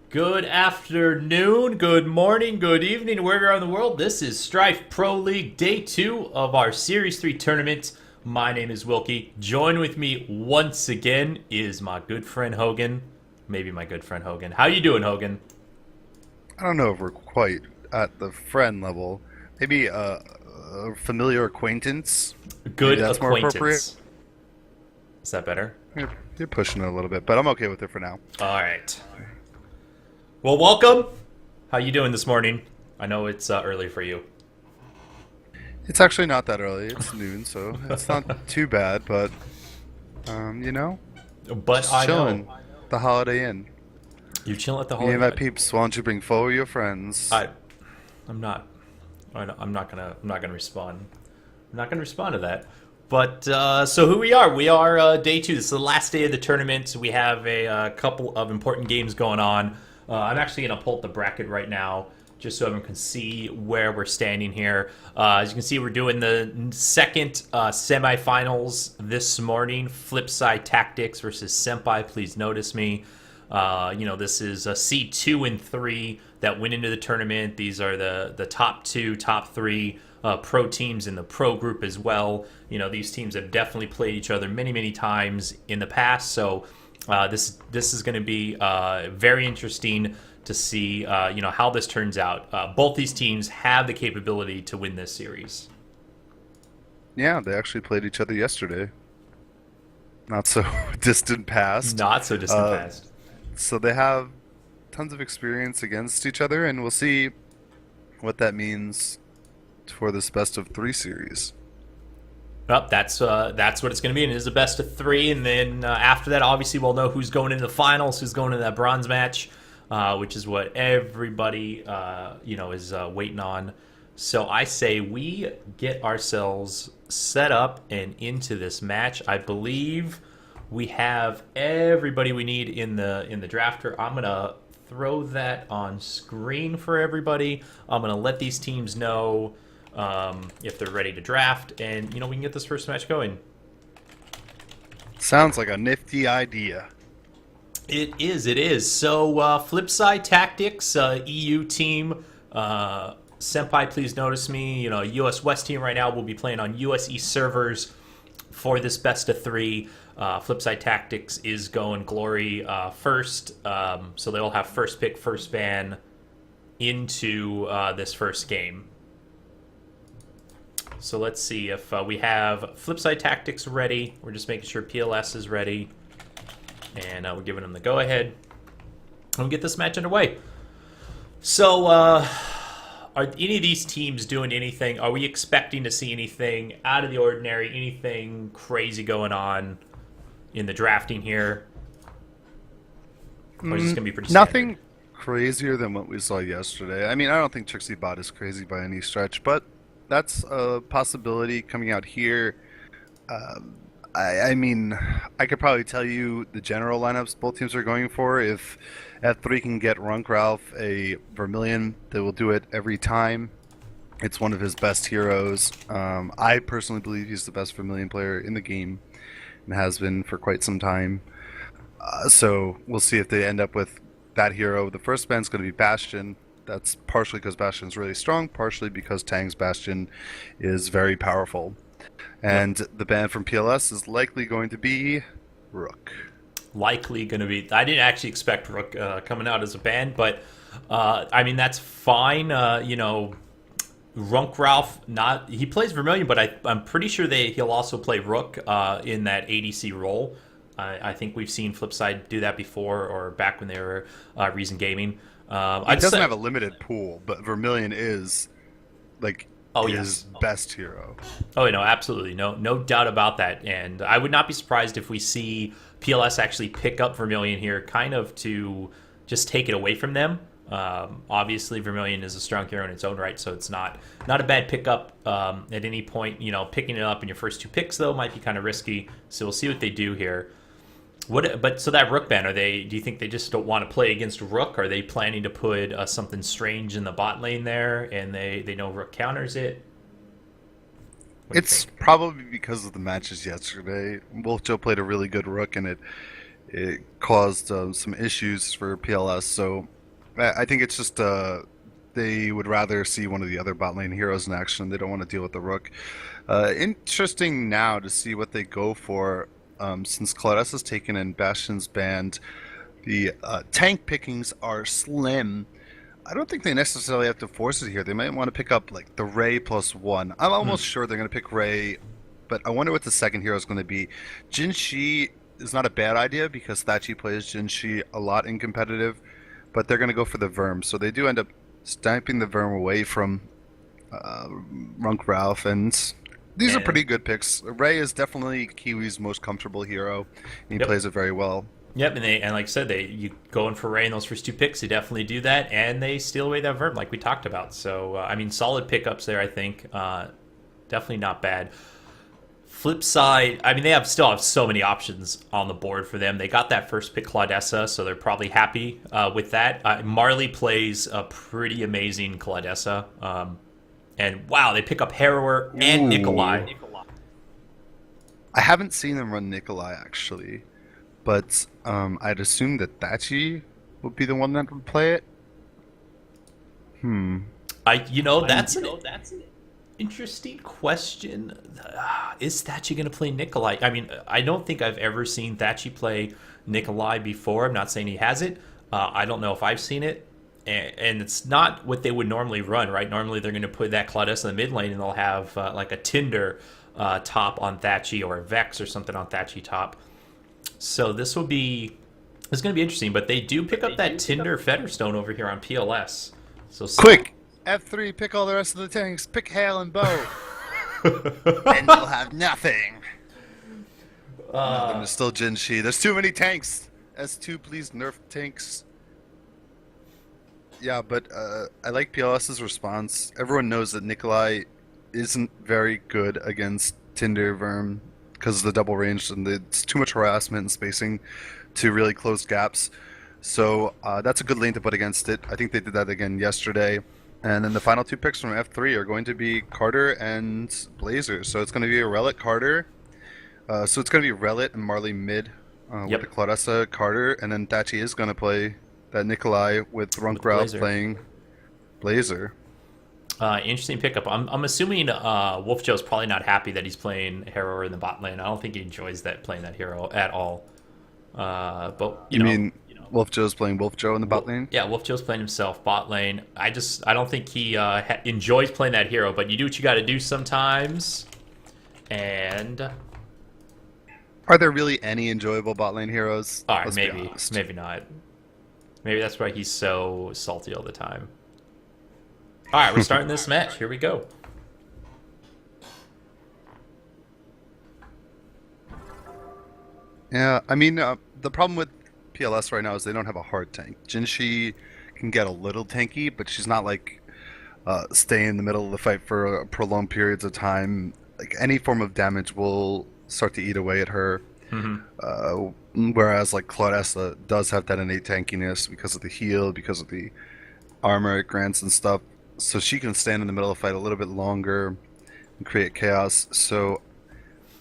Good afternoon, good morning, good evening, wherever you are in the world. This is Strife Pro League Day 2 of our Series 3 tournament. My name is Wilkie. Join with me once again is my good friend Hogan. Maybe my good friend Hogan. How you doing, Hogan? I don't know if we're quite at the friend level. Maybe a familiar acquaintance. Maybe Good that's more appropriate. acquaintance. Is that better? You're pushing it a little bit, but I'm okay with it for now. Alright. Well, welcome. How you doing this morning? I know it's early for you. It's actually not that early. It's noon, so it's not too bad. But you know, But just I chilling. know. The Holiday Inn. You're chilling at the Me and my holiday. peeps. Why don't you bring forward your friends? I'm not. I'm not gonna. I'm not gonna respond. I'm not gonna respond to that. But so who we are? We are day 2. This is the last day of the tournament. We have a couple of important games going on. I'm actually gonna pull up the bracket right now, just so everyone can see where we're standing here. As you can see, we're doing the second semifinals this morning. Flipside Tactics versus Senpai. Please notice me. This is a seed 2 and 3 that went into the tournament. These are the top 2, top 3 pro teams in the pro group as well. These teams have definitely played each other many, many times in the past. So this is going to be very interesting to see how this turns out. Both these teams have the capability to win this series. Yeah, they actually played each other yesterday. Not so distant past. Not so distant Uh, past. so they have tons of experience against each other, and we'll see what that means for this best of 3 series. Well, that's what it's going to be, and it is a best of 3. And then after that, obviously, we'll know who's going into the finals, who's going into that bronze match, which is what everybody is waiting on. So I say we get ourselves set up and into this match. I believe we have everybody we need in the drafter. I'm gonna throw that on screen for everybody. I'm gonna let these teams know if they're ready to draft, and we can get this first match going. Sounds like a nifty idea. It is. It is. So, Flipside Tactics, EU team. Senpai, please notice me. US West team right now will be playing on US East servers for this best of 3. Flipside Tactics is going glory first, so they'll have first pick, first ban into this first game. So let's see if we have Flipside Tactics ready. We're just making sure PLS is ready, and we're giving them the go-ahead. And we'll get this match underway. So, are any of these teams doing anything? Are we expecting to see anything out of the ordinary? Anything crazy going on in the drafting here? Or is this going to be pretty Nothing standard? crazier than what we saw yesterday. I mean, I don't think Trixie Bot is crazy by any stretch, but that's a possibility coming out here. I mean, I could probably tell you the general lineups both teams are going for. If F3 can get Runk Ralph a Vermilion, they will do it every time. It's one of his best heroes. I personally believe he's the best Vermilion player in the game and has been for quite some time. So we'll see if they end up with that hero. The first band's going to be Bastion. That's partially because Bastion's really strong, partially because Tang's Bastion is very powerful. Yep. And the band from PLS is likely going to be Rook. Likely going to be. I didn't actually expect Rook coming out as a band, but I mean that's fine. Runk Ralph, not he plays Vermilion, but I'm pretty sure he'll also play Rook in that ADC role. I think we've seen Flipside do that before, or back when they were Reason Gaming. He doesn't have a limited pool, but Vermilion is like Oh his yes. best hero. Oh no, absolutely, no doubt about that. And I would not be surprised if we see PLS actually pick up Vermilion here, kind of to just take it away from them. Obviously, Vermilion is a strong hero in its own right, so it's not a bad pickup at any point. Picking it up in your first 2 picks though might be kind of risky. So we'll see what they do here. But so that Rook ban, do you think they just don't want to play against Rook? Are they planning to put something strange in the bot lane there, and they know Rook counters it? What do you It's think? probably because of the matches yesterday. Wolfjo played a really good Rook, and it caused some issues for PLS. So I think it's just they would rather see one of the other bot lane heroes in action. They don't want to deal with the rook. Interesting now to see what they go for. Since Claudus is taken and Bastion's banned, the tank pickings are slim. I don't think they necessarily have to force it here. They might want to pick up like the Ray +1. I'm almost sure they're going to pick Ray, but I wonder what the second hero is going to be. Jin Shi is not a bad idea because Thatchy plays Jin Shi a lot in competitive, but they're going to go for the Verm. So they do end up sniping the Verm away from Runk Ralph, and these are pretty good picks. Ray is definitely Kiwi's most comfortable hero, and he plays it very well. Yep, and like I said, you going for Ray in those first two picks, they definitely do that, and they steal away that Verb like we talked about. So I mean, solid pickups there. I think definitely not bad. Flip side, I mean, they still have so many options on the board for them. They got that first pick Claudessa, so they're probably happy with that. Marley plays a pretty amazing Claudessa, and wow, they pick up Harrower and Nikolai. I haven't seen them run Nikolai actually, but I'd assume that Thatchy would be the one that would play it. That's an interesting question. Is Thatchy going to play Nikolai? I mean, I don't think I've ever seen Thatchy play Nikolai before. I'm not saying he hasn't. I don't know if I've seen it. And it's not what they would normally run, right? Normally they're going to put that Claudessa in the mid lane and they'll have like a Tinder top on Thatchy or a Vex or something on Thatchy top. So it's going to be interesting. But they do pick up that Tinder Featherstone over here on PLS. So quick! F3, pick all the rest of the tanks. Pick Hale and Bow. And you'll have nothing. There's still Jin Shi. There's too many tanks. S2, please nerf tanks. Yeah, but I like PLS's response. Everyone knows that Nikolai isn't very good against Tinder Verm because of the double range and it's too much harassment and spacing to really close gaps. So that's a good lane to put against it. I think they did that again yesterday. And then the final two picks from F3 are going to be Carter and Blazer. So it's going to be a Relit Carter. So it's going to be Relit and Marley mid with the Claudessa Carter. And then Thatchy is going to play that Nikolai with Runkrau playing Blazer. Interesting pickup. I'm assuming Wolf Joe's probably not happy that he's playing Harrower in the bot lane. I don't think he enjoys playing that hero at all. But you mean Wolf Joe's playing Wolf Joe in the bot lane? Yeah, Wolf Joe's playing himself bot lane. I don't think he enjoys playing that hero, but you do what you got to do sometimes. And are there really any enjoyable bot lane heroes? All right, maybe not. Maybe that's why he's so salty all the time. All right, we're starting this match. Here we go. Yeah, I mean, the problem with PLS right now is they don't have a hard tank. Jin Shi can get a little tanky, but she's not like stay in the middle of the fight for prolonged periods of time. Like any form of damage will start to eat away at her. Whereas like Claudessa does have that innate tankiness because of the heal, because of the armor it grants and stuff. So she can stand in the middle of the fight a little bit longer and create chaos. So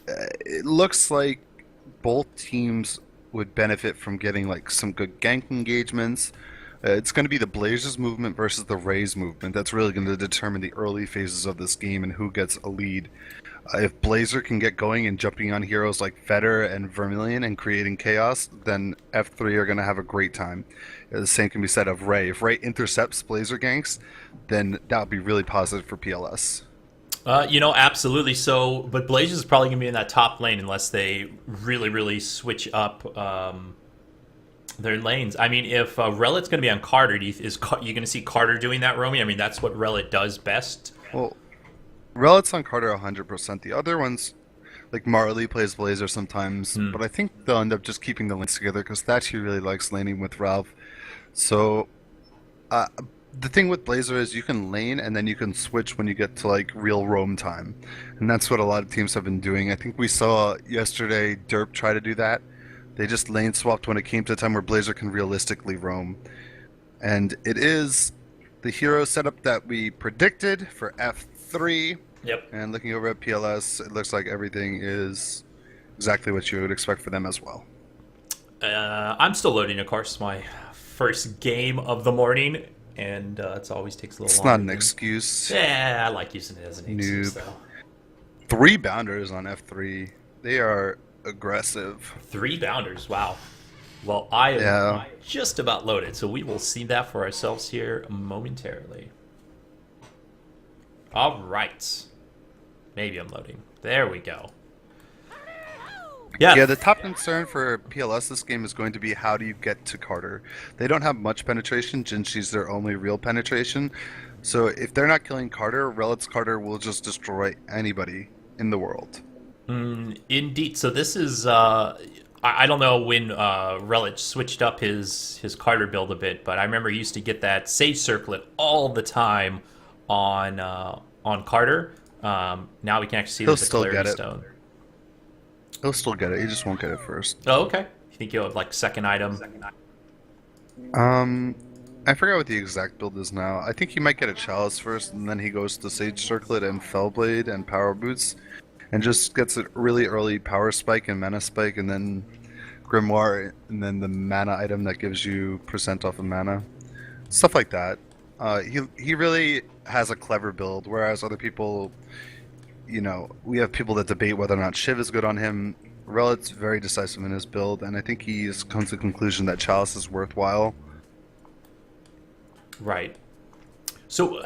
it looks like both teams would benefit from getting like some good gank engagements. It's going to be the Blazers movement versus the Rays movement. That's really going to determine the early phases of this game and who gets a lead. If Blazer can get going and jumping on heroes like Feder and Vermilion and creating chaos, then F3 are going to have a great time. The same can be said of Ray. If Ray intercepts Blazer ganks, then that would be really positive for PLS. Absolutely. So, but Blazers is probably going to be in that top lane unless they really, really switch up their lanes. I mean, if Relit's going to be on Carter, you going to see Carter doing that roaming? I mean, that's what Relit does best. Well, Relit's on Carter 100%. The other ones, like Marley plays Blazer sometimes, but I think they'll end up just keeping the lanes together because Thatchy really likes laning with Ralph. So, the thing with Blazer is you can lane and then you can switch when you get to like real roam time. And that's what a lot of teams have been doing. I think we saw yesterday Derp try to do that. They just lane swapped when it came to a time where Blazer can realistically roam. And it is the hero setup that we predicted for F3. Yep. And looking over at PLS, it looks like everything is exactly what you would expect for them as well. I'm still loading, of course, my first game of the morning, and it always takes a little It's longer. not an excuse. Yeah, I like using it as an excuse, Noob. though. 3 bounders on F3. They are aggressive. 3 bounders, wow. Well, I am Yeah. just about loaded, so we will see that for ourselves here momentarily. All right. Maybe I'm loading. There we go. Yeah, the top concern for PLS this game is going to be how do you get to Carter. They don't have much penetration. Jinshi's their only real penetration. So if they're not killing Carter, Relic's Carter will just destroy anybody in the world. Indeed. So this is I don't know when Relic switched up his Carter build a bit, but I remember he used to get that Sage Circlet all the time on Carter. Now we can actually see He'll the still get Clarity it. Stone. He'll still get it. He just won't get it first. Oh, okay. You think you'll have like second item? I forgot what the exact build is now. I think he might get a Chalice first, and then he goes to Sage Circlet and Fellblade and Power Boots, and just gets a really early Power Spike and Mana Spike, and then Grimoire, and then the Mana item that gives you % off of Mana. Stuff like that. He really has a clever build, whereas other people, we have people that debate whether or not Shiv is good on him. Relic's very decisive in his build, and I think he's come to the conclusion that Chalice is worthwhile. Right. So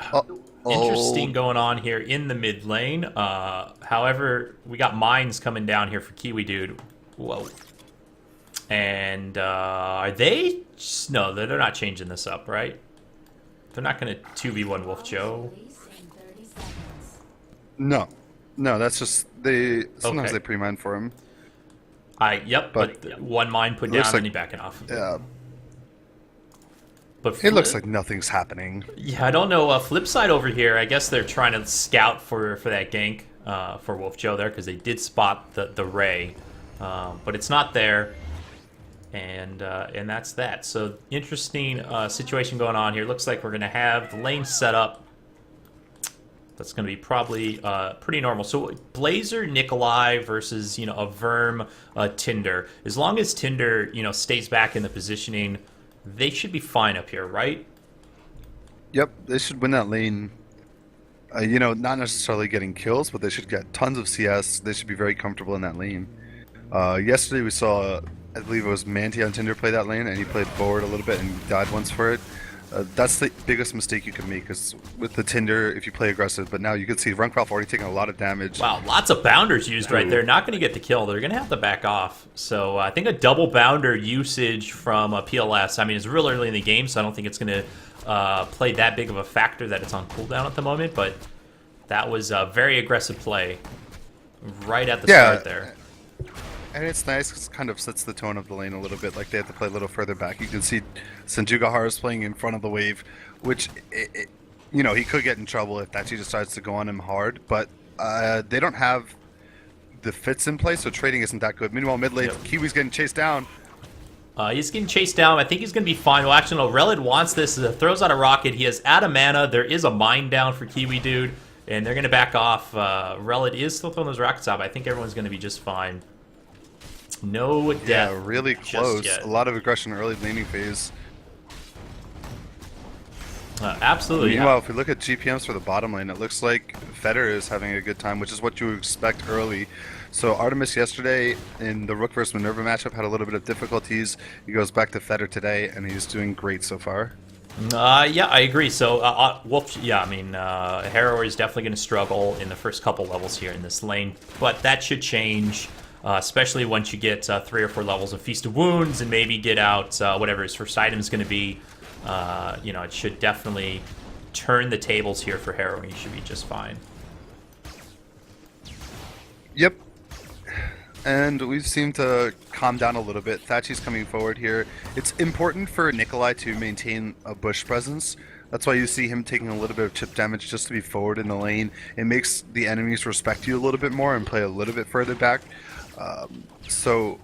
interesting going on here in the mid lane. However, we got mines coming down here for Kiwi Dude. Whoa. And are they? No, they're not changing this up, right? They're not going to 2v1 Wolf Joe. No, that's just sometimes Okay. they pre-mine for him. Yep, but one mine put down and he backing off. Yeah, But it looks like nothing's happening. Yeah, I don't know. Flip side over here, I guess they're trying to scout for that gank for Wolf Joe there because they did spot the Ray, but it's not there, and that's that. So interesting situation going on here. Looks like we're gonna have the lane set up. That's gonna be probably pretty normal. So Blazer Nikolai versus a Verm Tinder. As long as Tinder stays back in the positioning, they should be fine up here, right? Yep, they should win that lane. Not necessarily getting kills, but they should get tons of CS. They should be very comfortable in that lane. Yesterday we saw, I believe it was Manti on Tinder play that lane, and he played forward a little bit and died once for it. That's the biggest mistake you can make, is with the Tinder, if you play aggressive. But now you can see Runkralf already taking a lot of damage. Wow, lots of bounders used right there. Not going to get the kill. They're going to have to back off. So I think a double bounder usage from PLS, I mean, it's real early in the game, so I don't think it's going to play that big of a factor that it's on cooldown at the moment. But that was a very aggressive play right at the start there. And it's nice because it kind of sets the tone of the lane a little bit. Like they have to play a little further back. You can see Senjugahara is playing in front of the wave, which, he could get in trouble if Thatchy decides to go on him hard. But they don't have the fits in place, so trading isn't that good. Meanwhile, mid lane, Kiwi's getting chased down. He's getting chased down. I think he's going to be fine. Well, actually, no. Relid wants this. Throws out a rocket. He has out of mana. There is a mine down for Kiwi Dude, and they're going to back off. Relid is still throwing those rockets out, but I think everyone's going to be just fine. No death. Yeah, really close. Yet. A lot of aggression early laning phase. Absolutely. Meanwhile, if we look at GPMs for the bottom lane, it looks like Feder is having a good time, which is what you would expect early. So Artemis yesterday in the Rook vs Minerva matchup had a little bit of difficulties. He goes back to Feder today, and he's doing great so far. Yeah, I agree. So, Wolf, Harrower is definitely going to struggle in the first couple levels here in this lane, but that should change, especially once you get 3 or 4 levels of Feast of Wounds and maybe get out whatever his first item is going to be. It should definitely turn the tables here for Harrower. He should be just fine. Yep. And we seem to calm down a little bit. Thatchy's coming forward here. It's important for Nikolai to maintain a bush presence. That's why you see him taking a little bit of chip damage just to be forward in the lane. It makes the enemies respect you a little bit more and play a little bit further back. So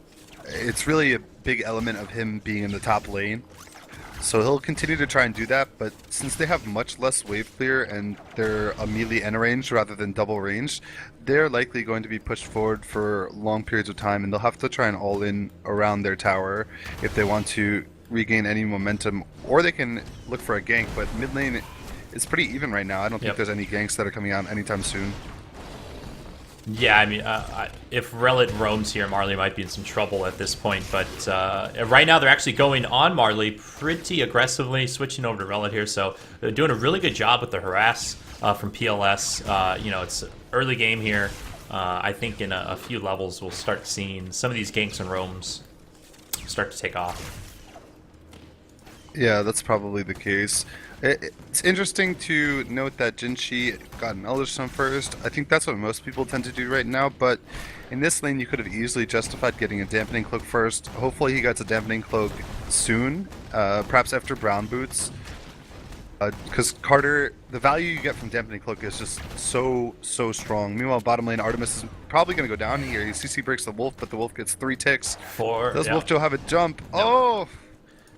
it's really a big element of him being in the top lane. So he'll continue to try and do that, but since they have much less wave clear and they're a melee end range rather than double range, they're likely going to be pushed forward for long periods of time, and they'll have to try and all in around their tower if they want to regain any momentum, or they can look for a gank. But mid lane is pretty even right now. I don't think there's any ganks that are coming out anytime soon. Yeah, I mean, if Relit roams here, Marley might be in some trouble at this point. But right now, they're actually going on Marley pretty aggressively, switching over to Relit here. So they're doing a really good job with the harass from PLS. You know, it's early game here. I think in a few levels, we'll start seeing some of these ganks and roams start to take off. Yeah, that's probably the case. It's interesting to note that Jinshi got an Elder Stone first. I think that's what most people tend to do right now, but in this lane you could have easily justified getting a Dampening Cloak first. Hopefully he gets a Dampening Cloak soon, perhaps after Brown Boots. Because Carter, the value you get from Dampening Cloak is just so strong. Meanwhile, bottom lane, Artemis is probably going to go down here. He CC breaks the Wolf, but the Wolf gets 3 ticks. Does Wolf Joe have a jump? No. Oh!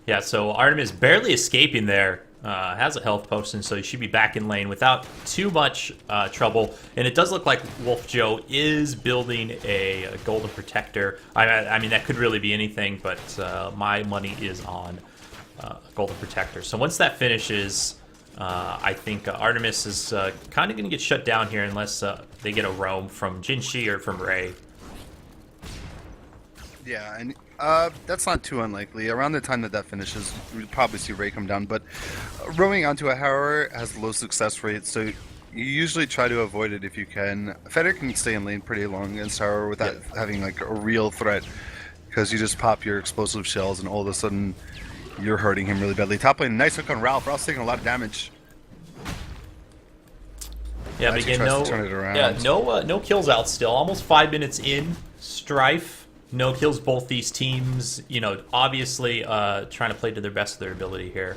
Yeah, so Artemis barely escaping there. Has a health potion, so he should be back in lane without too much trouble. And it does look like Wolf Joe is building a Golden Protector. I mean, that could really be anything, but my money is on Golden Protector. So once that finishes, I think Artemis is kind of going to get shut down here unless they get a roam from Jinshi or from Ray. Yeah, and that's not too unlikely. Around the time that finishes, we'll probably see Ray come down. But roaming onto a Harrower has low success rate, so you usually try to avoid it if you can. Feder can stay in lane pretty long against Harrower without having like a real threat, because you just pop your explosive shells and all of a sudden you're hurting him really badly. Top lane, nice hook on Ralph. Ralph's taking a lot of damage. Yeah, but again, no kills out still. Almost 5 minutes in. Strife. No kills both these teams, you know, obviously trying to play to their best of their ability here.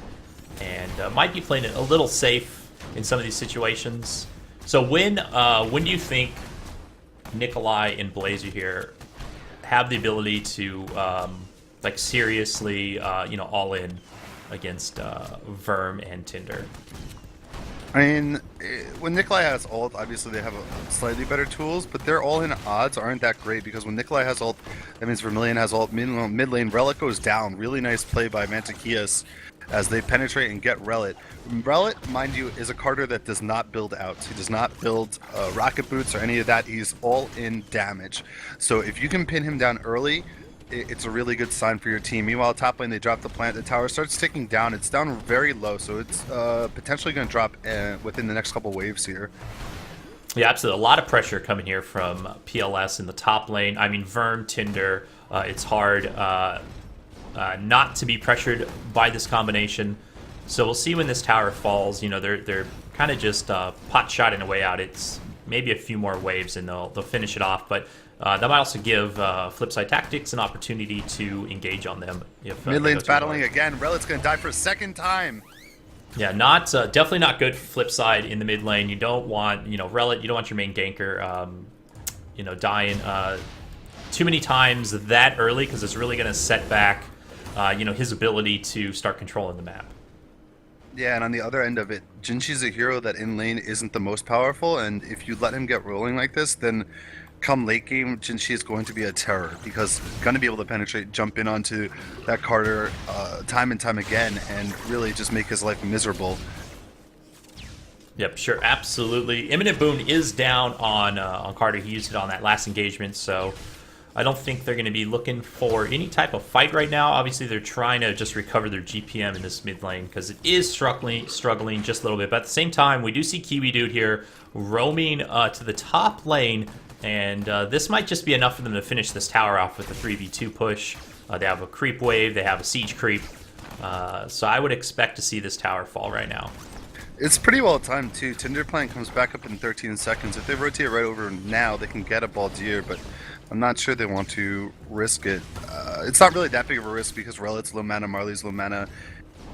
And might be playing it a little safe in some of these situations. So when do you think Nikolai and Blazer here have the ability to, like, seriously, you know, all in against Verm and Tinder? I mean, when Nikolai has ult, obviously they have slightly better tools, but their all-in odds aren't that great, because when Nikolai has ult, that means Vermilion has ult. Mid lane, Relic goes down. Really nice play by Mantikias as they penetrate and get Relic. Relic, mind you, is a Carter that does not build outs. He does not build rocket boots or any of that. He's all in damage. So if you can pin him down early, it's a really good sign for your team. Meanwhile, top lane, they drop the plant. The tower starts ticking down. It's down very low, so it's potentially going to drop within the next couple waves here. Yeah, absolutely. A lot of pressure coming here from PLS in the top lane. I mean, Verm, Tinder, it's hard not to be pressured by this combination. So we'll see when this tower falls. You know, they're kind of just pot-shotting a way out. It's maybe a few more waves and they'll finish it off, but that might also give Flipside Tactics an opportunity to engage on them. If mid lane's battling again. Relic's going to die for a second time. Yeah, not definitely not good for Flipside in the mid lane. You don't want, you know, Relit, you don't want your main ganker, you know, dying too many times that early, because it's really going to set back, you know, his ability to start controlling the map. Yeah, and on the other end of it, Jinshi's a hero that in lane isn't the most powerful, and if you let him get rolling like this, then come late game, Jinshi is going to be a terror, because he's going to be able to penetrate, jump in onto that Carter time and time again, and really just make his life miserable. Yep, sure, absolutely. Imminent Boon is down on Carter. He used it on that last engagement, so I don't think they're going to be looking for any type of fight right now. Obviously, they're trying to just recover their GPM in this mid lane, because it is struggling just a little bit. But at the same time, we do see Kiwi Dude here roaming to the top lane, and this might just be enough for them to finish this tower off with a 3v2 push. They have a creep wave, they have a siege creep, so I would expect to see this tower fall right now. It's pretty well timed too. Tinder Plant comes back up in 13 seconds. If they rotate right over now, they can get a Baldir, but I'm not sure they want to risk it. It's not really that big of a risk, because Relit's low mana, Marley's low mana,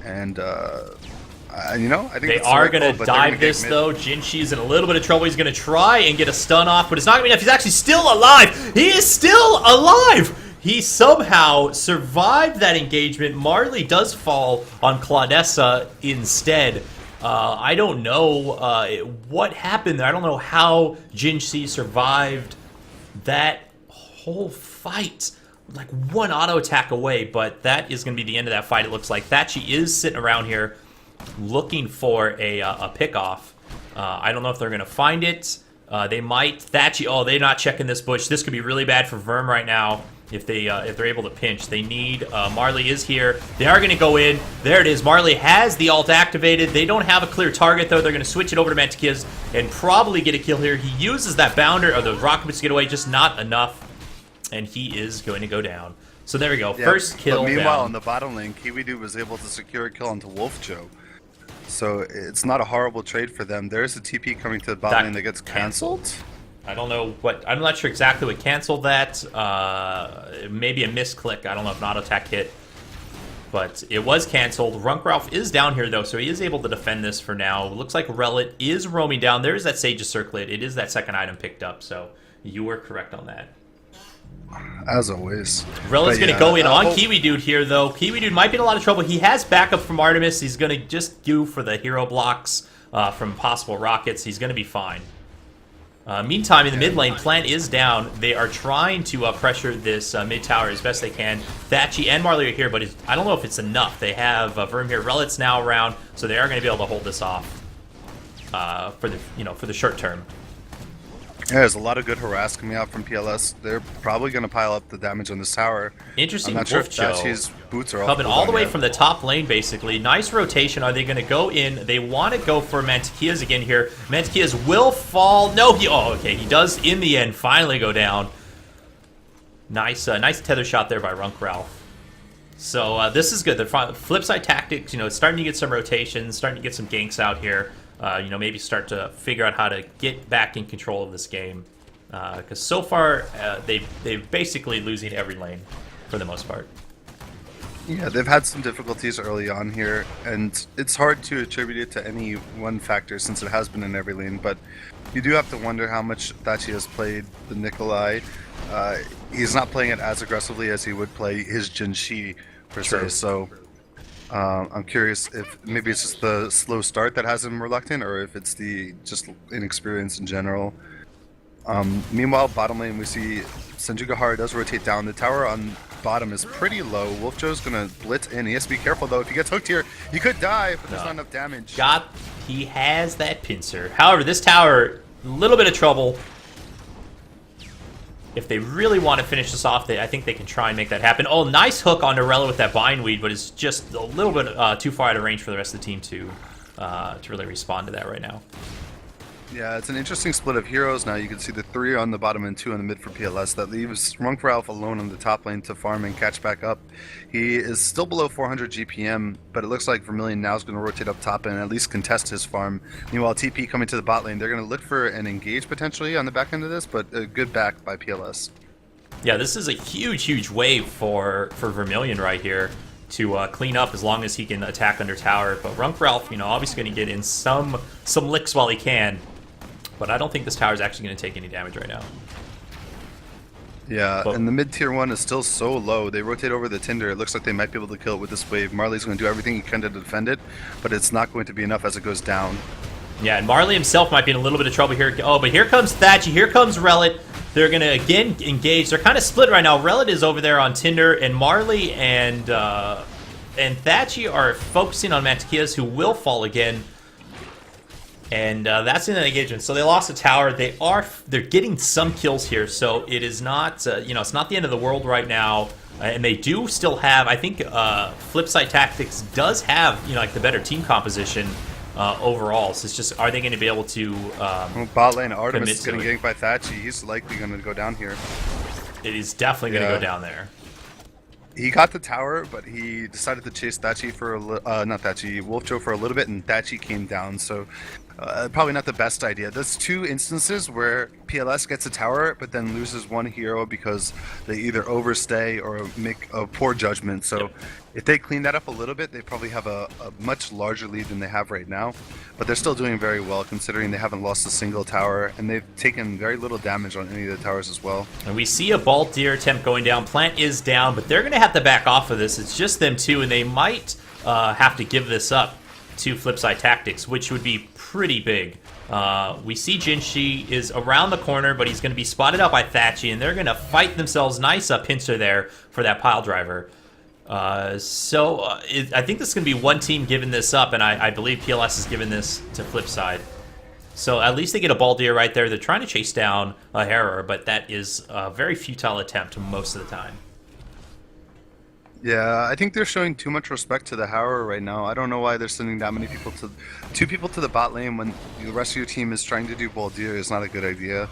and you know, I think they are going to dive this though. Jinshi's in a little bit of trouble. He's going to try and get a stun off, but it's not going to be enough. He's actually still alive. He is still alive. He somehow survived that engagement. Marley does fall on Claudessa instead. I don't know what happened there. I don't know how Jinshi survived that whole fight. like one auto attack away, but that is going to be the end of that fight. It looks like Thatchy is sitting around here looking for a pickoff. I don't know if they're going to find it. They might. Thatchy, oh, they're not checking this bush. This could be really bad for Verm right now if they're able to pinch. They need, Marley is here. They are going to go in. There it is. Marley has the ult activated. They don't have a clear target, though. They're going to switch it over to Mantequillas and probably get a kill here. He uses that bounder, or the rocket boots to get away, just not enough. And he is going to go down. So there we go. Yeah, first kill but meanwhile, down. in the bottom lane, Kiwi Dude was able to secure a kill onto Wolf Joe. So it's not a horrible trade for them. There's a TP coming to the bottom lane that gets canceled. I don't know what. I'm not sure exactly what canceled that. Maybe a misclick. I don't know if an auto attack hit. But it was canceled. Runkralf is down here, though, so he is able to defend this for now. Looks like Relit is roaming down. There is that Sage's Circlet. It is that second item picked up, so you were correct on that. As always. Relit's going to go in on Kiwi Dude here, though. Kiwi Dude might be in a lot of trouble. He has backup from Artemis. He's going to just do for the hero blocks from possible rockets. He's going to be fine. Meantime, in the mid lane, Plant is down. They are trying to pressure this mid tower as best they can. Thatchy and Marley are here, but I don't know if it's enough. They have Verm here. Relit's now around, so they are going to be able to hold this off for the short term. Yeah, there's a lot of good harass coming out from PLS. They're probably going to pile up the damage on this tower. Interesting. I'm not sure if Thatchy's boots are coming all the way from the top lane, basically. Nice rotation. Are they going to go in? They want to go for Mantequillas again here. Mantequillas will fall. No, okay. He does, in the end, finally go down. Nice tether shot there by Runkralf. So this is good. The flip side tactics, starting to get some rotations, starting to get some ganks out here. Maybe start to figure out how to get back in control of this game. Because so far, they're basically losing every lane for the most part. Yeah, they've had some difficulties early on here, and it's hard to attribute it to any one factor since it has been in every lane, but you do have to wonder how much Thatchy has played the Nikolai. He's not playing it as aggressively as he would play his Jinshi, per se, so... I'm curious if maybe it's just the slow start that has him reluctant, or if it's the just inexperience in general. Meanwhile, bottom lane, we see Senjugahara does rotate down. The tower on bottom is pretty low. Wolf Joe's gonna blitz in. He has to be careful though. If he gets hooked here, he could die, but there's not enough damage. He has that pincer. However, this tower, a little bit of trouble. If they really want to finish this off, I think they can try and make that happen. Oh, nice hook on Norella with that bindweed, but it's just a little bit too far out of range for the rest of the team to really respond to that right now. Yeah, it's an interesting split of heroes now. You can see the 3 on the bottom and 2 in the mid for PLS. That leaves Runkralf alone on the top lane to farm and catch back up. He is still below 400 GPM, but it looks like Vermilion now is going to rotate up top and at least contest his farm. Meanwhile, TP coming to the bot lane. They're going to look for an engage potentially on the back end of this, but a good back by PLS. Yeah, this is a huge wave for Vermilion right here to clean up as long as he can attack under tower. But Runkralf, obviously going to get in some licks while he can. But I don't think this tower is actually going to take any damage right now. Yeah, and the mid-tier 1 is still so low. They rotate over the Tinder. It looks like they might be able to kill it with this wave. Marley's going to do everything he can to defend it, but it's not going to be enough as it goes down. Yeah, and Marley himself might be in a little bit of trouble here. Oh, but here comes Thatchy. Here comes Relit. They're going to, again, engage. They're kind of split right now. Relit is over there on Tinder, and Marley and Thatchy are focusing on Mantequillas, who will fall again. And that's in an engagement. So they lost a tower. They're getting some kills here. So it is not, it's not the end of the world right now. And they do still have, I think, Flipside Tactics does have, like the better team composition overall. So it's just, are they going to be able to? Bot lane, Artemis is getting ganked by Thatchy. He's likely going to go down here. It is definitely going to go down there. He got the tower, but he decided to chase Thatchy for Wolf Joe for a little bit, and Thatchy came down. So probably not the best idea. There's 2 instances where PLS gets a tower, but then loses one hero because they either overstay or make a poor judgment. So if they clean that up a little bit, they probably have a much larger lead than they have right now. But they're still doing very well considering they haven't lost a single tower, and they've taken very little damage on any of the towers as well. And we see a Vault Deer attempt going down. Plant is down, but they're going to have to back off of this. It's just them 2, and they might have to give this up. to flipside tactics, which would be pretty big. We see Jinshi is around the corner, but he's going to be spotted out by Thatchy, and they're going to fight themselves nice pincer there for that pile driver. I think this is going to be one team giving this up, and I believe PLS is giving this to flipside. So at least they get a Baldir right there. They're trying to chase down a Harrower, but that is a very futile attempt most of the time. Yeah, I think they're showing too much respect to the Harrower right now. I don't know why they're sending that many people to... 2 people to the bot lane when the rest of your team is trying to do Baldir is not a good idea.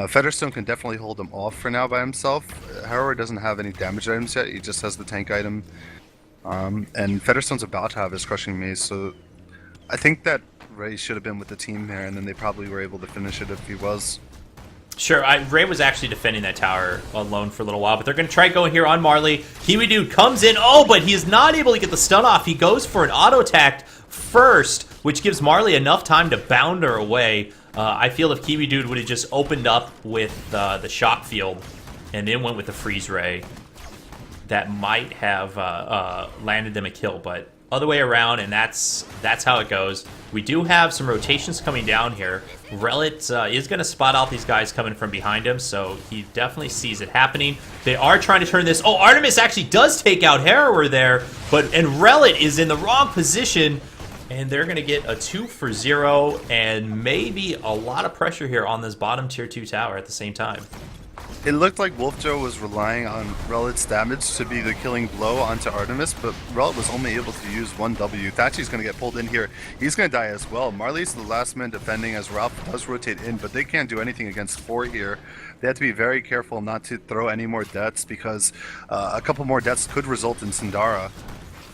Featherstone can definitely hold him off for now by himself. Harrower doesn't have any damage items yet, he just has the tank item. And Featherstone's about to have his crushing mace, so I think that Ray should have been with the team there, and then they probably were able to finish it if he was. Sure, Ray was actually defending that tower alone for a little while, but they're going to try going here on Marley. Kiwi Dude comes in, but he is not able to get the stun off. He goes for an auto attack first, which gives Marley enough time to bounder away. I feel if Kiwi Dude would have just opened up with the shock field and then went with the freeze ray, that might have landed them a kill, but other way around, and that's how it goes. We do have some rotations coming down here. Relit is going to spot out these guys coming from behind him, so he definitely sees it happening. They are trying to turn this. Artemis actually does take out Harrower there, and Relit is in the wrong position, and they're going to get a 2 for 0, and maybe a lot of pressure here on this bottom tier 2 tower at the same time. It looked like Wolfjo was relying on Relit's damage to be the killing blow onto Artemis, but Relit was only able to use 1 W. Thatchy's going to get pulled in here. He's going to die as well. Marley's the last man defending as Ralph does rotate in, but they can't do anything against 4 here. They have to be very careful not to throw any more deaths, because a couple more deaths could result in Sindara.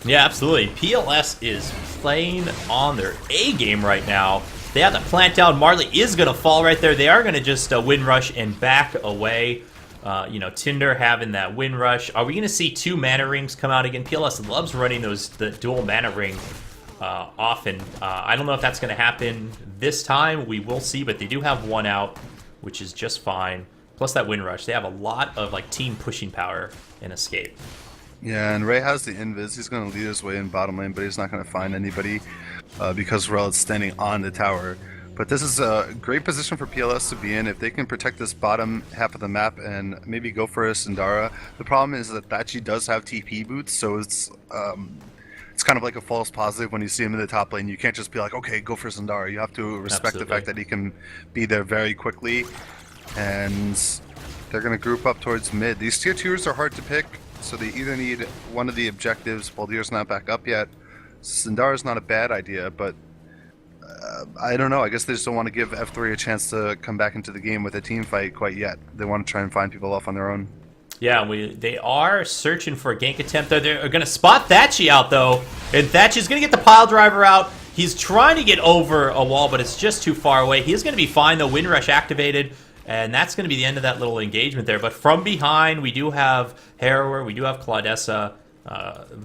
Yeah, absolutely. PLS is playing on their A game right now. They have to plant down. Marley is going to fall right there. They are going to just win rush and back away. Tinder having that win rush. Are we going to see 2 mana rings come out again? PLS loves running the dual mana ring often. I don't know if that's going to happen this time. We will see, but they do have 1 out, which is just fine. Plus that win rush. They have a lot of team pushing power in escape. Yeah, and Ray has the invis. He's going to lead his way in bottom lane, but he's not going to find anybody because Relit's standing on the tower. But this is a great position for PLS to be in if they can protect this bottom half of the map and maybe go for a Sindara. The problem is that Thatchy does have TP boots, so it's kind of like a false positive when you see him in the top lane. You can't just be like, okay, go for Sindara. You have to respect Absolutely. the fact that he can be there very quickly. And they're going to group up towards mid. These tier 2s are hard to pick. So they either need one of the objectives. Baldir's not back up yet. Sindara's not a bad idea, but I don't know. I guess they just don't want to give F3 a chance to come back into the game with a team fight quite yet. They want to try and find people off on their own. Yeah, they are searching for a gank attempt. They're going to spot Thatchy out, though. And Thatchy's going to get the pile driver out. He's trying to get over a wall, but it's just too far away. He's going to be fine, though. Wind Rush activated. And that's going to be the end of that little engagement there. But from behind, we do have Harrower, we do have Claudessa.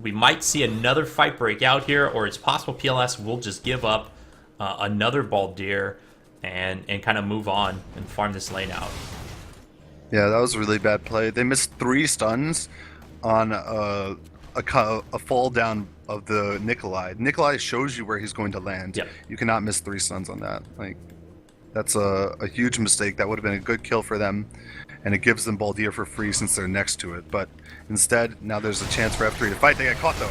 We might see another fight break out here, or it's possible PLS will just give up another Baldir and kind of move on and farm this lane out. Yeah, that was a really bad play. They missed 3 stuns on a fall down of the Nikolai. Nikolai shows you where he's going to land. Yep. You cannot miss 3 stuns on that. That's a huge mistake. That would have been a good kill for them, and it gives them Baldir for free since they're next to it. But instead, now there's a chance for F3 to fight. They get caught, though.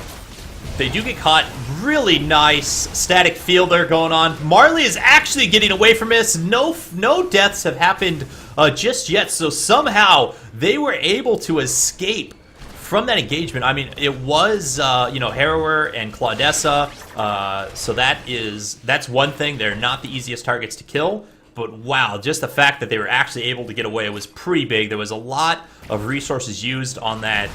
They do get caught. Really nice static field there going on. Marley is actually getting away from this. No deaths have happened just yet, so somehow they were able to escape from that engagement. I mean, it was Harrower and Claudessa, so that's one thing. They're not the easiest targets to kill, but wow, just the fact that they were actually able to get away was pretty big. There was a lot of resources used on that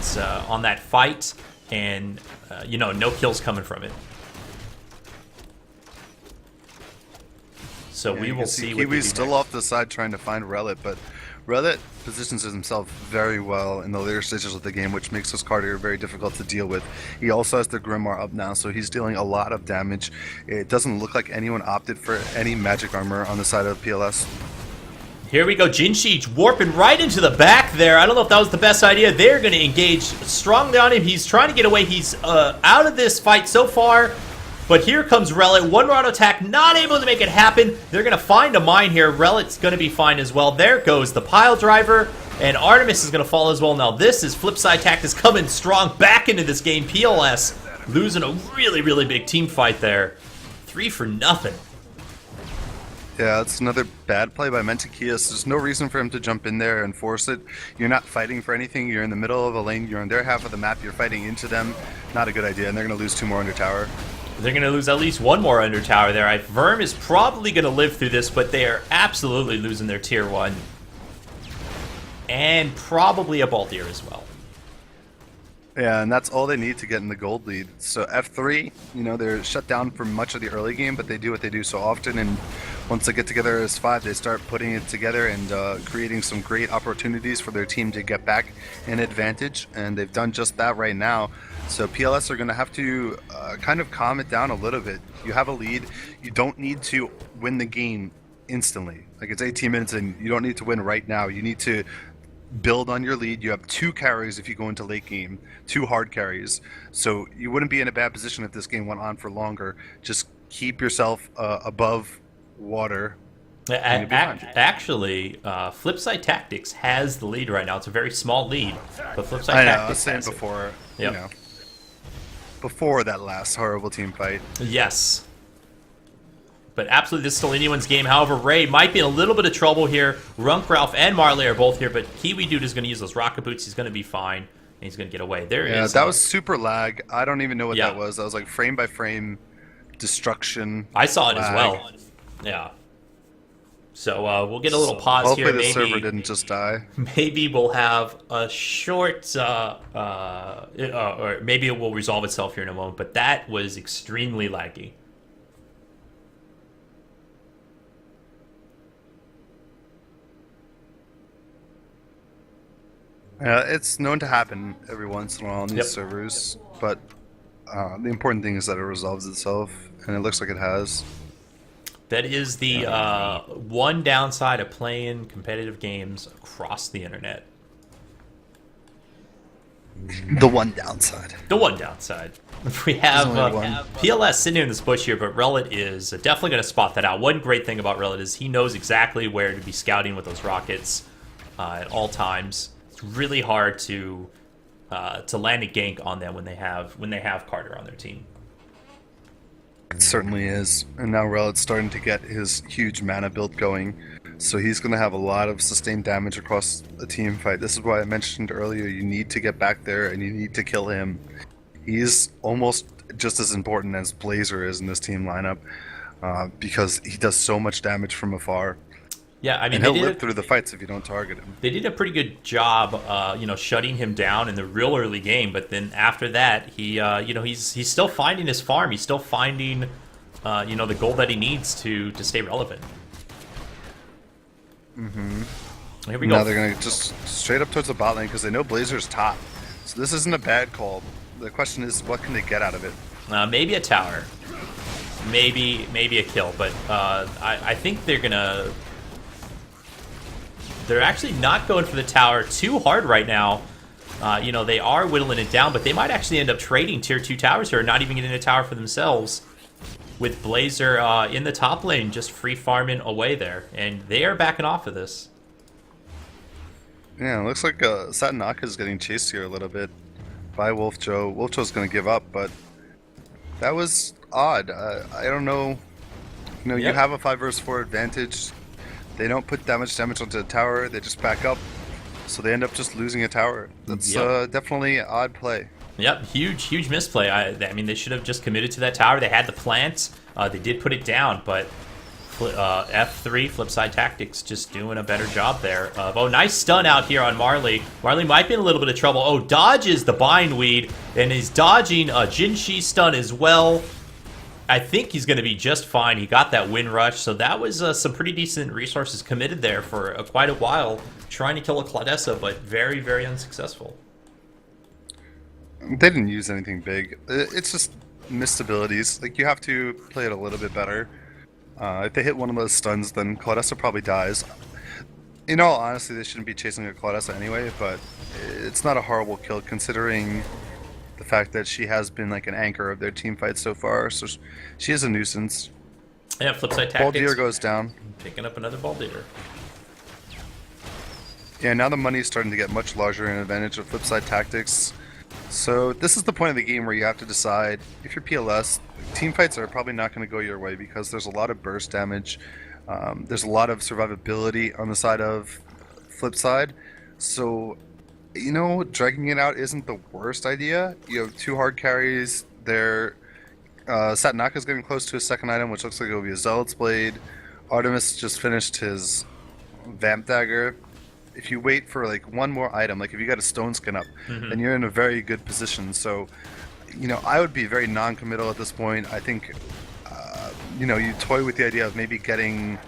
fight, and no kills coming from it. So we will see. Kiwi's still off the side trying to find Relit, but Relit positions himself very well in the later stages of the game, which makes this card here very difficult to deal with. He also has the Grimoire up now, so he's dealing a lot of damage. It doesn't look like anyone opted for any magic armor on the side of PLS. Here we go, Jinshi warping right into the back there. I don't know if that was the best idea. They're going to engage strongly on him. He's trying to get away. He's out of this fight so far. But here comes Relit. One round attack, not able to make it happen. They're going to find a mine here. Relit's going to be fine as well. There goes the pile driver. And Artemis is going to fall as well. Now this is Flipside Tactics coming strong back into this game. PLS losing a really, really big team fight there. 3 for nothing. Yeah, it's another bad play by Mentakias. There's no reason for him to jump in there and force it. You're not fighting for anything. You're in the middle of a lane. You're on their half of the map. You're fighting into them. Not a good idea, and they're going to lose 2 more under tower. They're going to lose at least 1 more under tower there. Verm is probably going to live through this, but they are absolutely losing their tier 1. And probably a Baltier as well. Yeah, and that's all they need to get in the gold lead. So F3, you know, they're shut down for much of the early game, but they do what they do so often, and once they get together as 5, they start putting it together and creating some great opportunities for their team to get back an advantage, and they've done just that right now. So PLS are going to have to kind of calm it down a little bit. You have a lead. You don't need to win the game instantly. Like, it's 18 minutes and you don't need to win right now. You need to build on your lead. You have 2 carries if you go into late game, 2 hard carries. So you wouldn't be in a bad position if this game went on for longer. Just keep yourself above water. Actually, Flipside Tactics has the lead right now. It's a very small lead, but Flipside I know, Tactics I was saying has before, it. Yep. you know, before that last horrible team fight. Yes. But absolutely, this is still anyone's game. However, Ray might be in a little bit of trouble here. Runk, Ralph, and Marley are both here, but Kiwi Dude is going to use those rocket boots. He's going to be fine, and he's going to get away. Yeah, that was super lag. I don't even know what Yeah. that was. That was like frame by frame destruction. I saw it as lag. well. Yeah. So we'll get a little pause Hopefully here. the server didn't just die. Maybe we'll have a short, or maybe it will resolve itself here in a moment. But that was extremely laggy. It's known to happen every once in a while on these Yep. servers, but the important thing is that it resolves itself, and it looks like it has. That is the one downside of playing competitive games across the internet. The one downside. The one downside. We have There's only one. PLS sitting in this bush here, but Relit is definitely going to spot that out. One great thing about Relit is he knows exactly where to be scouting with those rockets at all times. It's really hard to land a gank on them when they have Carter on their team. It certainly is. And now Relit's starting to get his huge mana build going. So he's going to have a lot of sustained damage across a team fight. This is why I mentioned earlier, you need to get back there and you need to kill him. He's almost just as important as Blazer is in this team lineup because he does so much damage from afar. Yeah, I mean, And he'll live through the fights if you don't target him. They did a pretty good job, shutting him down in the real early game. But then after that, he's still finding his farm. He's still finding, the gold that he needs to stay relevant. Mm-hmm. Here we go. Now they're going to just straight up towards the bot lane because they know Blazer's top. So this isn't a bad call. The question is, what can they get out of it? Maybe a tower, maybe a kill. But I think they're gonna. They're actually not going for the tower too hard right now. They are whittling it down, but they might actually end up trading tier 2 towers here, not even getting a tower for themselves. With Blazer in the top lane, just free farming away there. And they are backing off of this. Yeah, it looks like Satanaka is getting chased here a little bit by Wolfjo. Wolfjo's going to give up, but that was odd. I don't know. You Yep. have a 5 versus 4 advantage. They don't put that much damage onto the tower. They just back up. So they end up just losing a tower. That's definitely an odd play. Yep, huge misplay. I mean, they should have just committed to that tower. They had the plant. They did put it down, but F3, Flipside Tactics, just doing a better job there. Nice stun out here on Marley. Marley might be in a little bit of trouble. Oh, dodges the bindweed, and he's dodging a Jinshi stun as well. I think he's going to be just fine. He got that win rush, so that was some pretty decent resources committed there for quite a while, trying to kill a Claudessa, but very, very unsuccessful. They didn't use anything big. It's just missed abilities. Like, you have to play it a little bit better. If they hit one of those stuns, then Claudessa probably dies. In all honesty, they shouldn't be chasing a Claudessa anyway, but it's not a horrible kill considering the fact that she has been like an anchor of their team fight so far. So she is a nuisance. Yeah, flipside tactics. Baldir goes down. Picking up another Baldir. Yeah, now the money's starting to get much larger in advantage of flipside tactics. So this is the point of the game where you have to decide if you're PLS. Team fights are probably not going to go your way because there's a lot of burst damage. There's a lot of survivability on the side of flipside. So, you know, dragging it out isn't the worst idea. You have 2 hard carries. Satanaka's getting close to his second item, which looks like it'll be a Zealot's Blade. Artemis just finished his Vamp Dagger. If you wait for like one more item, like if you got a Stone Skin up, then you're in a very good position. So, you know, I would be very non-committal at this point. I think, you know, you toy with the idea of maybe getting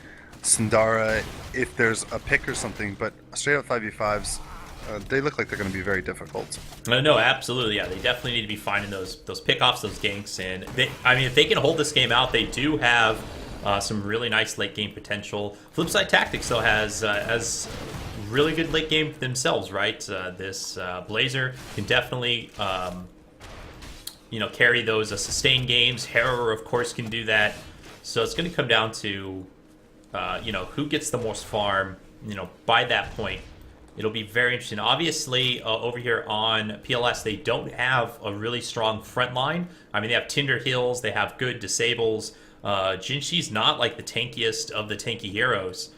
Sindara if there's a pick or something, but straight up 5v5s, they look like they're going to be very difficult. No, absolutely, yeah. They definitely need to be finding those pickoffs, those ganks, and I mean, if they can hold this game out, they do have some really nice late game potential. Flipside Tactics though has really good late game themselves, right? This Blazer can definitely you know, carry those sustained games. Harrower, of course, can do that. So it's going to come down to you know, who gets the most farm. You know, by that point, it'll be very interesting. Obviously, over here on PLS, they don't have a really strong front line. I mean, they have Tinder Hills, they have good disables. Jinshi's not like the tankiest of the tanky heroes,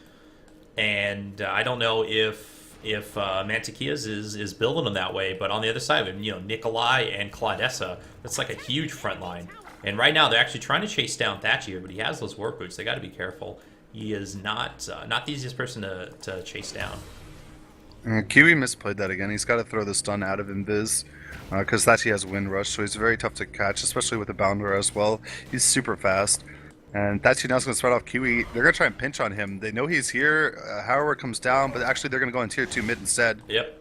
and I don't know if Mantikia's is building them that way. But on the other side of him, you know, Nikolai and Claudessa, that's like a huge front line. And right now, they're actually trying to chase down Thatchier, but he has those warp boots. They got to be careful. He is not the easiest person to chase down. Kiwi misplayed that again. He's got to throw the stun out of Invis because Thatchy has Wind Rush, so he's very tough to catch, especially with the Bounder as well. He's super fast. And Thatchy now's going to start off Kiwi. They're going to try and pinch on him. They know he's here. However, comes down, but actually they're going to go in tier 2 mid instead. Yep.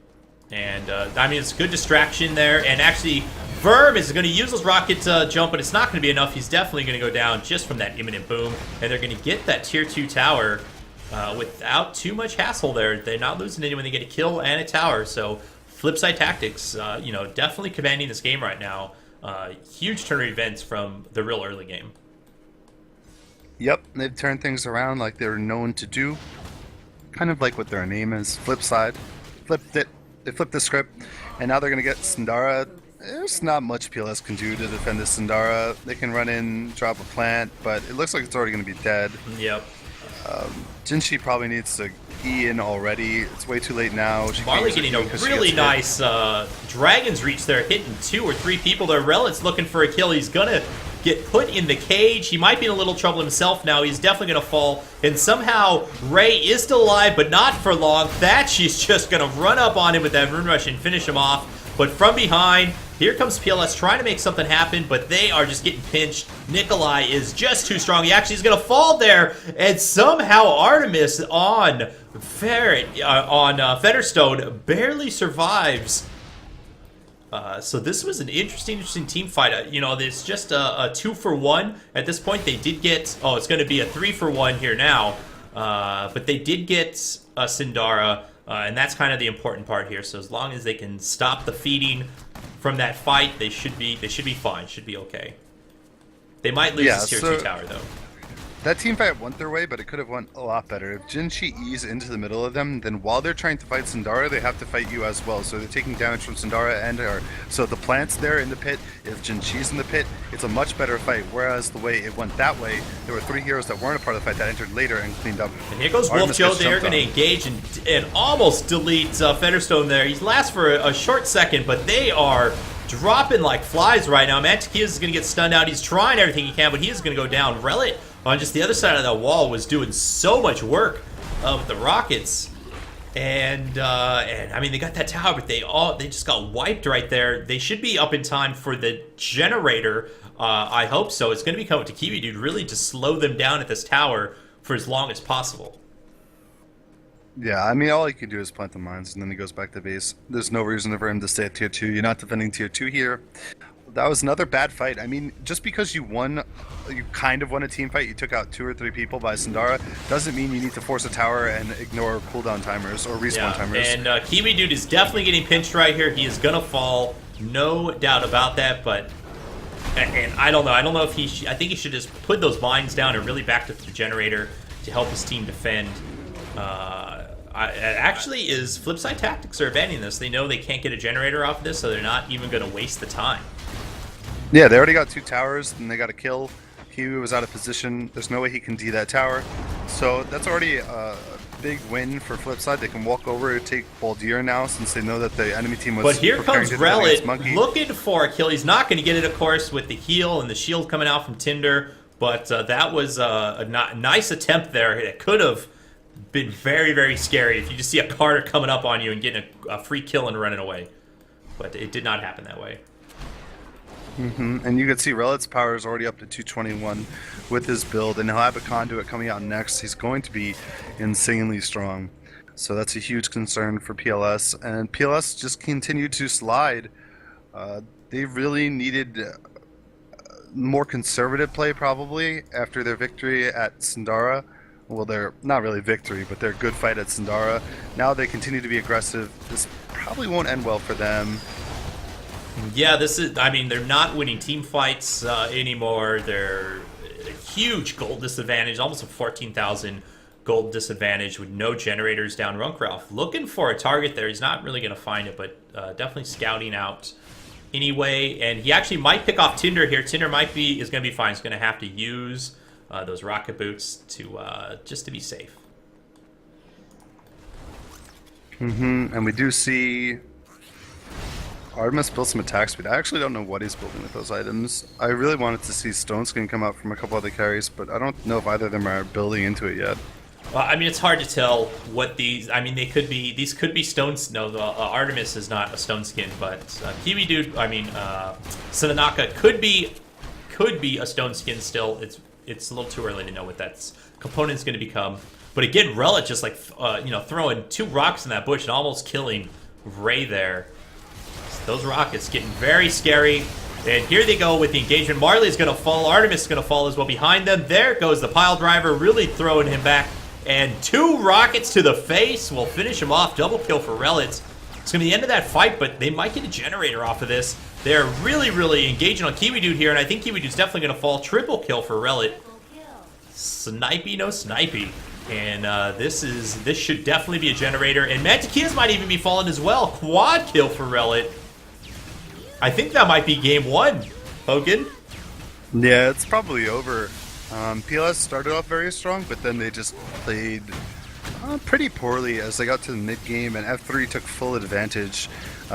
And, I mean, it's a good distraction there. And actually, Verm is going to use those rocket jump, but it's not going to be enough. He's definitely going to go down just from that imminent boom. And they're going to get that tier 2 tower without too much hassle there. They're not losing anyone. They get a kill and a tower. So, Flipside Tactics, you know, definitely commanding this game right now. Huge turn events from the real early game. Yep, they've turned things around like they're known to do. Kind of like what their name is, Flipside. Flipped it. They flipped the script, and now they're going to get Sindara. There's not much PLS can do to defend this Sindara. They can run in, drop a plant, but it looks like it's already going to be dead. Yep. Jinshi probably needs to E in already. It's way too late now. Marley getting a really nice Dragon's Reach there, hitting 2 or 3 people there. Relic's looking for a kill. He's going to get put in the cage. He might be in a little trouble himself now. He's definitely going to fall. And somehow, Ray is still alive, but not for long. She's just going to run up on him with that Rune Rush and finish him off. But from behind, here comes PLS trying to make something happen, but they are just getting pinched. Nikolai is just too strong. He actually is going to fall there. And somehow Artemis on Featherstone barely survives. So this was an interesting team fight. You know, it's just a 2-for-1 at this point. They did get, it's going to be a 3-for-1 here now. But they did get Sindara, and that's kind of the important part here. So as long as they can stop the feeding from that fight, they should be fine. Should be okay. They might lose this tier 2 tower though. That team fight went their way, but it could have went a lot better. If Jinshi E's into the middle of them, then while they're trying to fight Sindara, they have to fight you as well. So they're taking damage from Sindara and her. So the plant's there in the pit. If Jinshi's in the pit, it's a much better fight. Whereas the way it went that way, there were 3 heroes that weren't a part of the fight that entered later and cleaned up. And here goes Wolf Joe. They're going to engage and almost delete Featherstone there. He lasts for a short second, but they are dropping like flies right now. Mantikias is going to get stunned out. He's trying everything he can, but he is going to go down. Relic on just the other side of that wall was doing so much work with the rockets, and I mean, they got that tower, but they just got wiped right there. They should be up in time for the generator. I hope so. It's going to be coming to Kiwi Dude really to slow them down at this tower for as long as possible. Yeah, I mean, all he can do is plant the mines, and then he goes back to base. There's no reason for him to stay at tier 2. You're not defending tier 2 here. That was another bad fight. I mean, just because you kind of won a team fight, you took out 2 or 3 people by Sindara, doesn't mean you need to force a tower and ignore cooldown timers or respawn timers. And Kiwi Dude is definitely getting pinched right here. He is going to fall. No doubt about that, but... And I don't know. I don't know if he... I think he should just put those mines down and really back to the generator to help his team defend. Actually, is Flipside Tactics are abandoning this. They know they can't get a generator off of this, so they're not even going to waste the time. Yeah, they already got 2 towers, and they got a kill. Kiwi was out of position. There's no way he can D that tower. So that's already a big win for Flipside. They can walk over and take Baldir now, since they know that the enemy team was But here preparing comes to defend against Relit Monkey. looking for a kill. He's not going to get it, of course, with the heal and the shield coming out from Tinder. But that was a nice attempt there. It could have been very, very scary if you just see a Carter coming up on you and getting a free kill and running away. But it did not happen that way. And you can see Relit's power is already up to 221 with his build, and he'll have a conduit coming out next. He's going to be insanely strong. So that's a huge concern for PLS, and PLS just continued to slide. They really needed more conservative play probably after their victory at Sindara. Well, they're not really victory, but their good fight at Sindara. Now they continue to be aggressive. This probably won't end well for them. Yeah, this is... I mean, they're not winning team fights anymore. They're a huge gold disadvantage, almost a 14,000 gold disadvantage with no generators down. Runkralf looking for a target there. He's not really going to find it, but definitely scouting out anyway. And he actually might pick off Tinder here. Tinder is going to be fine. He's going to have to use those rocket boots to just to be safe. And we do see Artemis build some attack speed. I actually don't know what he's building with those items. I really wanted to see Stone Skin come out from a couple other carries, but I don't know if either of them are building into it yet. Well, I mean, it's hard to tell what these... I mean, these could be stones. No, the Artemis is not a stone skin, but Kiwi Dude, I mean, Sananaka could be a stone skin still. It's a little too early to know what that component's going to become. But again, Relit just like, throwing 2 rocks in that bush and almost killing Ray there. Those rockets getting very scary. And here they go with the engagement. Marley's going to fall. Artemis is going to fall as well behind them. There goes the pile driver, really throwing him back. And 2 rockets to the face will finish him off. Double kill for Relit. It's going to be the end of that fight, but they might get a generator off of this. They're really, really engaging on Kiwi Dude here, and I think Kiwi Dude's definitely going to fall. Triple kill for Relit. Snipey, no snipey. And this should definitely be a generator. And Mantikias might even be falling as well. Quad kill for Relit. I think that might be game 1, Hogan. Yeah, it's probably over. PLS started off very strong, but then they just played pretty poorly as they got to the mid game, and F3 took full advantage.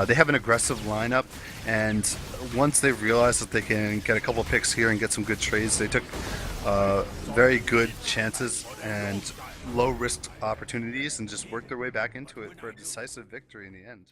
They have an aggressive lineup, and once they realized that they can get a couple picks here and get some good trades, they took very good chances and low risk opportunities and just worked their way back into it for a decisive victory in the end.